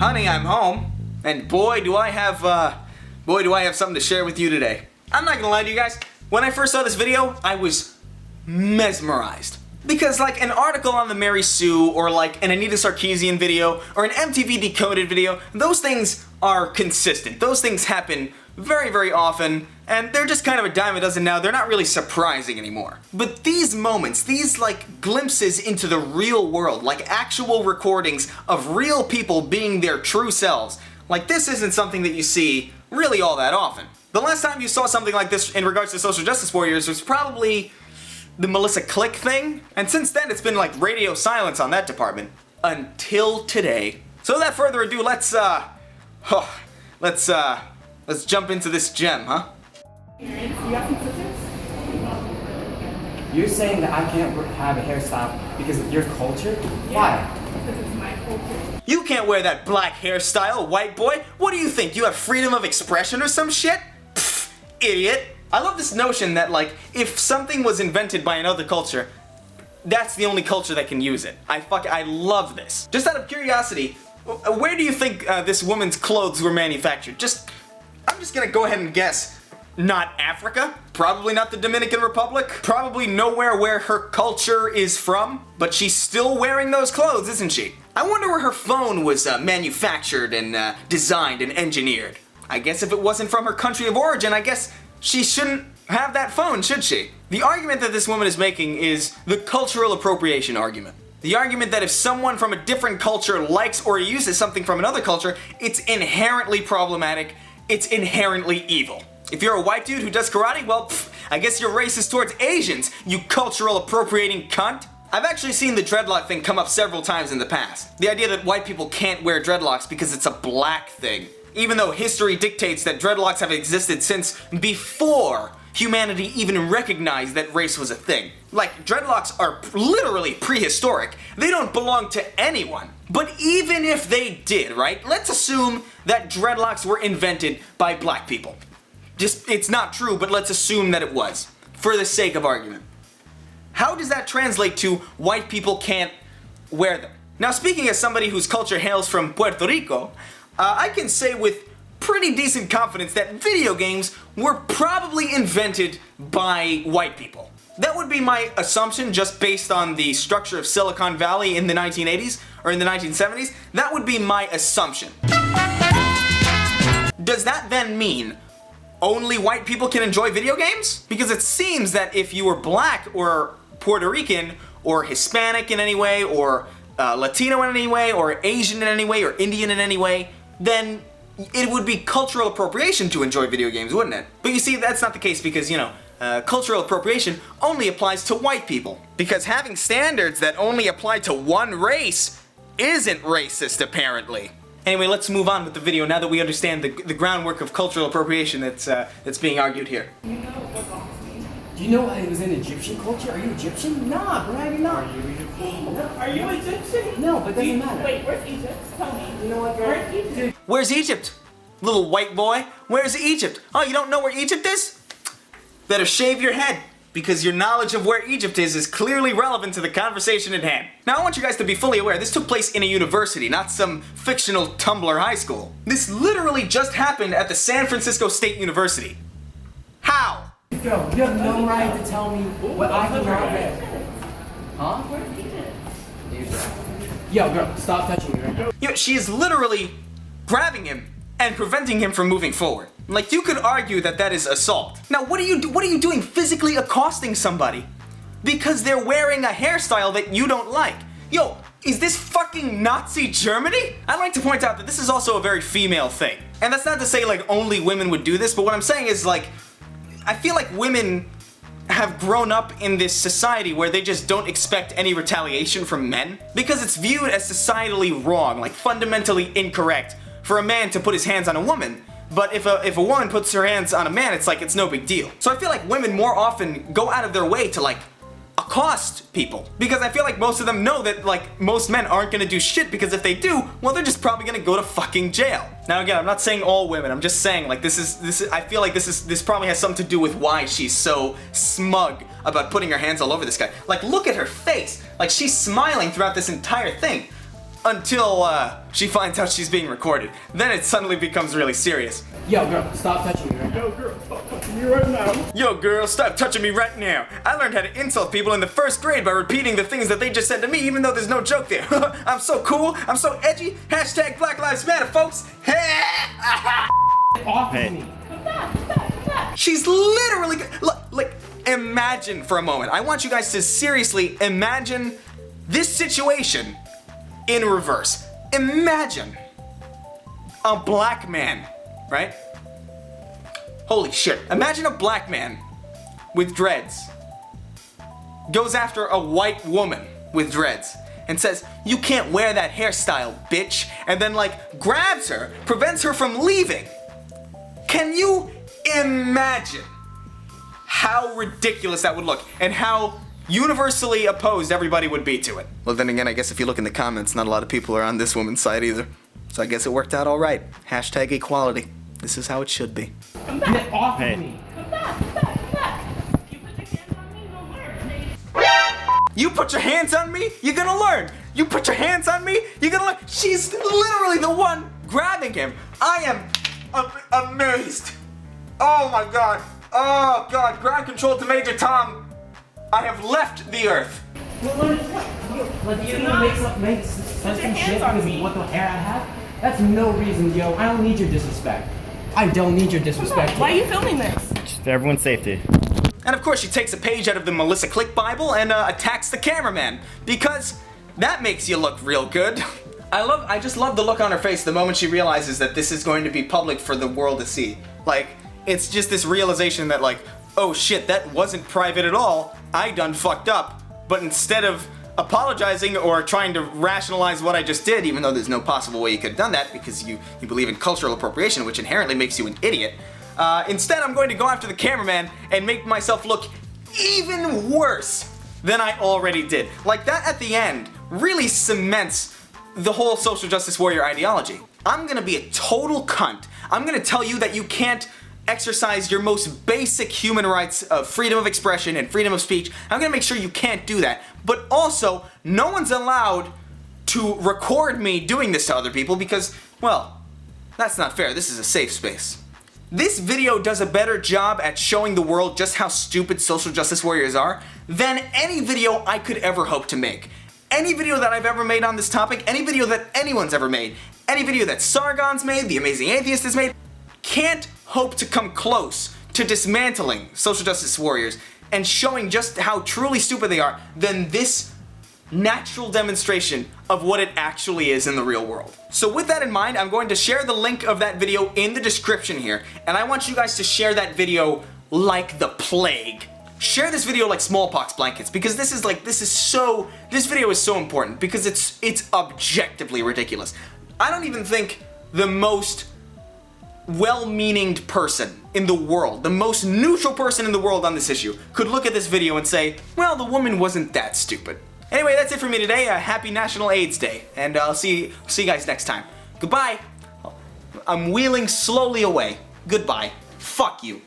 Honey, I'm home, and boy do I have something to share with you today. I'm not gonna lie to you guys, when I first saw this video, I was mesmerized. Because like an article on the Mary Sue, or like an Anita Sarkeesian video, or an MTV Decoded video, those things are consistent. Those things happen very, very often, and they're just kind of a dime a dozen now. They're not really surprising anymore. But these moments, these like glimpses into the real world, like actual recordings of real people being their true selves, like this isn't something that you see really all that often. The last time you saw something like this in regards to social justice warriors was probably the Melissa Click thing, and since then it's been like radio silence on that department. Until today. So without further ado, let's jump into this gem, huh? You're saying that I can't have a hairstyle because of your culture? Why? Because it's my culture. You can't wear that black hairstyle, white boy. What do you think? You have freedom of expression or some shit? Pfft, idiot. I love this notion that like, if something was invented by another culture, that's the only culture that can use it. I love this. Just out of curiosity, where do you think this woman's clothes were manufactured? I'm just gonna go ahead and guess. Not Africa, probably not the Dominican Republic, probably nowhere where her culture is from, but she's still wearing those clothes, isn't she? I wonder where her phone was manufactured and designed and engineered. I guess if it wasn't from her country of origin, I guess she shouldn't have that phone, should she? The argument that this woman is making is the cultural appropriation argument. The argument that if someone from a different culture likes or uses something from another culture, it's inherently problematic, it's inherently evil. If you're a white dude who does karate, well, I guess you're racist towards Asians, you cultural appropriating cunt. I've actually seen the dreadlock thing come up several times in the past. The idea that white people can't wear dreadlocks because it's a black thing. Even though history dictates that dreadlocks have existed since before humanity even recognized that race was a thing. Like, dreadlocks are literally prehistoric. They don't belong to anyone. But even if they did, right? Let's assume that dreadlocks were invented by black people. It's not true, but let's assume that it was, for the sake of argument. How does that translate to white people can't wear them? Now, speaking as somebody whose culture hails from Puerto Rico, I can say with pretty decent confidence that video games were probably invented by white people. That would be my assumption just based on the structure of Silicon Valley in the 1980s, or in the 1970s. That would be my assumption. Does that then mean only white people can enjoy video games? Because it seems that if you were black or Puerto Rican or Hispanic in any way or Latino in any way or Asian in any way or Indian in any way, then it would be cultural appropriation to enjoy video games, wouldn't it? But you see, that's not the case because, you know, cultural appropriation only applies to white people. Because having standards that only apply to one race isn't racist, apparently. Anyway, let's move on with the video now that we understand the groundwork of cultural appropriation that's being argued here. You know what belongs to me. Do you know it was in Egyptian culture? Are you Egyptian? Nah, bro, you're not. Are you Egyptian? Are you Egyptian? No, but it doesn't matter. Wait, where's Egypt? Tell me. You know what, girl? Where's Egypt? Dude. Where's Egypt? Little white boy, where's Egypt? Oh, you don't know where Egypt is? Better shave your head, because your knowledge of where Egypt is clearly relevant to the conversation at hand. Now, I want you guys to be fully aware, this took place in a university, not some fictional Tumblr high school. This literally just happened at the San Francisco State University. How? Yo, you have no right to tell me what I can read. Huh? Where's Egypt? Yo, girl, stop touching me right now. You know, she is literally grabbing him and preventing him from moving forward. Like, you could argue that that is assault. Now, what are you doing physically accosting somebody because they're wearing a hairstyle that you don't like? Yo, is this fucking Nazi Germany? I'd like to point out that this is also a very female thing. And that's not to say like only women would do this, but what I'm saying is like, I feel like women have grown up in this society where they just don't expect any retaliation from men because it's viewed as societally wrong, like fundamentally incorrect for a man to put his hands on a woman. But if a woman puts her hands on a man, it's like it's no big deal. So I feel like women more often go out of their way to like accost people. Because I feel like most of them know that like most men aren't gonna do shit, because if they do, well, they're just probably gonna go to fucking jail. Now again, I'm not saying all women, I'm just saying like this is I feel like this probably has something to do with why she's so smug about putting her hands all over this guy. Like, look at her face. Like, she's smiling throughout this entire thing. until she finds out she's being recorded. Then it suddenly becomes really serious. Yo, girl, stop touching me right now. Yo, girl, stop touching me right now. Yo girl, stop touching me right now. I learned how to insult people in the 1st grade by repeating the things that they just said to me, even though there's no joke there. I'm so cool, I'm so edgy. Hashtag Black Lives Matter, folks. Off of me. She's literally, like, imagine for a moment. I want you guys to seriously imagine this situation in reverse. Imagine a black man, right? Holy shit. Imagine a black man with dreads goes after a white woman with dreads and says, "You can't wear that hairstyle, bitch," and then like grabs her, prevents her from leaving. Can you imagine how ridiculous that would look and how universally opposed everybody would be to it? Well, then again, I guess if you look in the comments, not a lot of people are on this woman's side either. So I guess it worked out all right. Hashtag equality. This is how it should be. Get off of me. You put your hands on me, you're gonna learn. You put your hands on me, you're gonna learn. You put your hands on me, you're gonna learn. She's literally the one grabbing him. I am amazed. Oh my god. Oh god. Ground control to Major Tom. I have left the earth. Like, you know, make some shit hands on because me. of what the hair I have? That's no reason, yo. I don't need your disrespect. I don't need your disrespect. Why are you filming this? Just for everyone's safety. And of course she takes a page out of the Melissa Click Bible and attacks the cameraman because that makes you look real good. I just love the look on her face the moment she realizes that this is going to be public for the world to see. Like, it's just this realization that like, oh shit, that wasn't private at all. I done fucked up. But instead of apologizing or trying to rationalize what I just did, even though there's no possible way you could have done that because you believe in cultural appropriation, which inherently makes you an idiot. Instead, I'm going to go after the cameraman and make myself look even worse than I already did. Like, that at the end really cements the whole social justice warrior ideology. I'm gonna be a total cunt. I'm gonna tell you that you can't exercise your most basic human rights of freedom of expression and freedom of speech. I'm gonna make sure you can't do that. But also, no one's allowed to record me doing this to other people because, well, that's not fair. This is a safe space. This video does a better job at showing the world just how stupid social justice warriors are than any video I could ever hope to make. Any video that I've ever made on this topic, any video that anyone's ever made, any video that Sargon's made, The Amazing Atheist has made, can't hope to come close to dismantling social justice warriors and showing just how truly stupid they are than this natural demonstration of what it actually is in the real world. So with that in mind, I'm going to share the link of that video in the description here, and I want you guys to share that video like the plague. Share this video like smallpox blankets because this video is so important because it's objectively ridiculous. I don't even think the most well-meaninged person in the world, the most neutral person in the world on this issue, could look at this video and say, well, the woman wasn't that stupid. Anyway, that's it for me today. Happy National AIDS Day, and I'll see you guys next time. Goodbye. I'm wheeling slowly away. Goodbye. Fuck you.